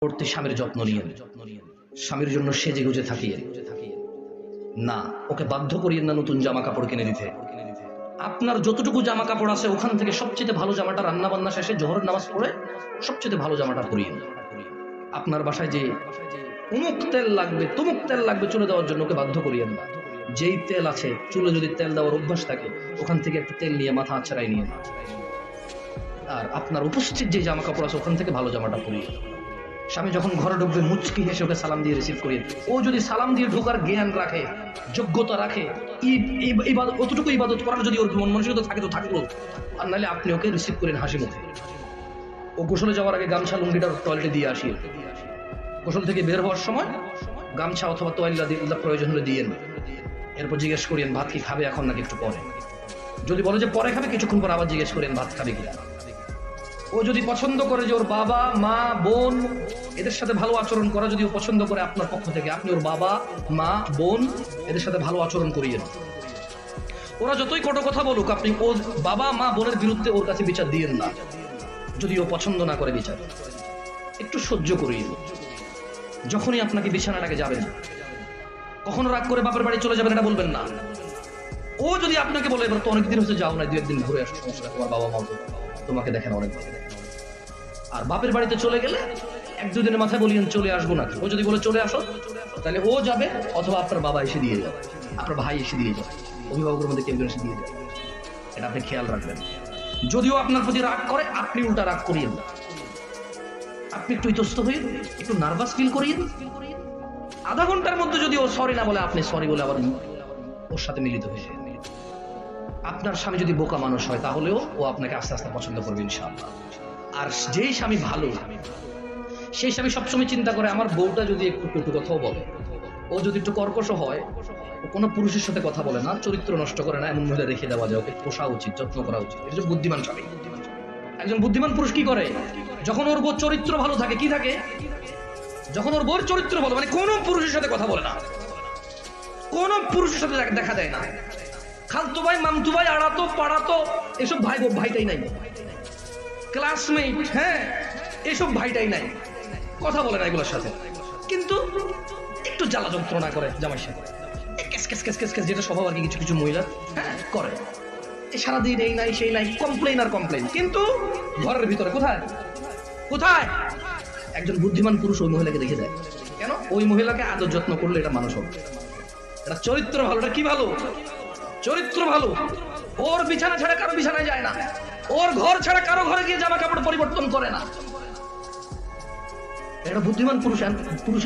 করতে স্বামীর যত্ন নিয়েন, স্বামীর জন্য সেজে গুজে থাকিয়ে না, ওকে বাধ্য করিয়েন না নতুন জামা কাপড় কিনে দিতে। আপনার যতটুকু জামা কাপড় আছে ওখান থেকে সবচেয়ে ভালো জামাটা রান্না বান্না শেষে জোহরের নামাজ পড়ে সবচেয়ে ভালো জামাটা পরিয়েন। আপনার বাসায় যে অমুক তেল লাগবে তমুক তেল লাগবে চুলে দেওয়ার জন্য ওকে বাধ্য করিয়েন না। যেই তেল আছে চুলে যদি তেল দেওয়ার অভ্যাস থাকে ওখান থেকে একটু তেল নিয়ে মাথা আছড়াই নিয়ে, আর আপনার উপস্থিত যে জামা কাপড় আছে ওখান থেকে ভালো জামাটা পরিয়ে। স্বামী যখন ঘরে ঢুকবে মুচকি হেসে ওকে সালাম দিয়ে রিসিভ করিয়ে। ও যদি সালাম দিয়ে ঢোকার জ্ঞান রাখে, যোগ্যতা রাখে, অতটুকু ইবাদত করার যদি ওর মন মানসিকতা থাকে তো থাকলো, আর নাহলে আপনি ওকে রিসিভ করেন হাসি মুখে। ও গোসলে যাওয়ার আগে গামছা লুঙ্গিটা টয়লেটে দিয়ে আসি, গোসল থেকে বের হওয়ার সময় গামছা অথবা তোয়াল্লা প্রয়োজন হলে দিয়ে। এরপর জিজ্ঞেস করেন ভাত কি খাবে এখন নাকি একটু পরে। যদি বলে যে পরে খাবে কিছুক্ষণ পর আবার জিজ্ঞেস করেন ভাত খাবে কিনা। ও যদি পছন্দ করে যে ওর বাবা মা বোন এদের সাথে ভালো আচরণ করা, যদি ও পছন্দ করে আপনার পক্ষ থেকে, আপনি ওর বাবা মা বোন এদের সাথে ভালো আচরণ করিয়েন। ওরা যতই কটু কথা বলুক আপনি ওর বাবা মা বোনের বিরুদ্ধে ওর কাছে বিচার দিয়েন না। যদি ও পছন্দ না করে বিচার একটু সহ্য করিয়ে। যখনই আপনাকে বিছানাটাকে যাবেন, কখনো রাগ করে বাপের বাড়ি চলে যাবেন এটা বলবেন না। ও যদি আপনাকে বলে এবার তো অনেকদিন হচ্ছে যাও না, 2-1 দিন ঘুরে আসো, সমস্যা তোমার বাবা মা তো তোমাকে দেখেন অনেক ভালো। আর বাপের বাড়িতে চলে গেলে 1-2 দিনের মাথায় বলিয়েন চলে আসবো নাকি। ও যদি বলে চলে আসো তাহলে ও যাবে, অথবা আপনার বাবা এসে দিয়ে যাবে, আপনার ভাই এসে দিয়ে যাবে, অভিভাবকের মধ্যে কেউ এসে দিয়ে যাবে। এটা আপনি খেয়াল রাখবেন। যদিও আপনার প্রতি রাগ করে আপনি উল্টা রাগ করিয়েন, আপনি একটু ইতস্ত হয়ে একটু নার্ভাস ফিল করিয়েন। আধা ঘন্টার মধ্যে যদি ও সরি না বলে আপনি সরি বলে আবার ওর সাথে মিলিত হয়ে যায়। আপনার স্বামী যদি বোকা মানুষ হয় তাহলেও ও আপনাকে আস্তে আস্তে পছন্দ করবে ইনশাআল্লাহ। আর যেই স্বামী ভালো সেই স্বামী সবসময় চিন্তা করে আমার বউটা যদি একটু কটু কথাও বলে, ও যদি একটু কর্কশ হয়, ও কোনো পুরুষের সাথে কথা বলে না, চরিত্র নষ্ট করে না, এমন মহিলা রেখে দেওয়া যায়, ওকে পোষা উচিত, যত্ন করা উচিত। এটা হচ্ছে বুদ্ধিমান স্বামী। একজন বুদ্ধিমান পুরুষ কি করে, যখন ওর বউ চরিত্র ভালো থাকে, কি থাকে, যখন ওর বউর চরিত্র ভালো, মানে কোনো পুরুষের সাথে কথা বলে না, কোনো পুরুষের সাথে দেখা দেয় না, খালতো ভাই মামতু ভাই আড়াতো পাড়াতো এসব ভাই ভাইটাই নাই, ক্লাসমেট হ্যাঁ এসব ভাইটাই নাই, কথা বলে না এগুলোর সাথে। কিন্তু একটু জ্বালা যন্ত্রণা করে জামাইয়ের সাথে, যেটা স্বভাব আর কি কিছু কিছু মহিলা হ্যাঁ করে। সারাদিন এই নাই সেই নাই, কমপ্লেন আর কমপ্লেন, কিন্তু ঘরের ভিতরে কোথায় কোথায় একজন বুদ্ধিমান পুরুষ ওই মহিলাকে রেখে দেয়। কেন? ওই মহিলাকে আদর যত্ন করলে এটা মানুষ হবে, এটা চরিত্র ভালো। এটা কি ভালো? চরিত্র ভালো। ওর বিছানা ছাড়া কারো বিছানায় যায় না, ওর ঘর ছাড়া কারো ঘরে গিয়ে জামা কাপড় পরিবর্তন করে না। এটা বুদ্ধিমান পুরুষ।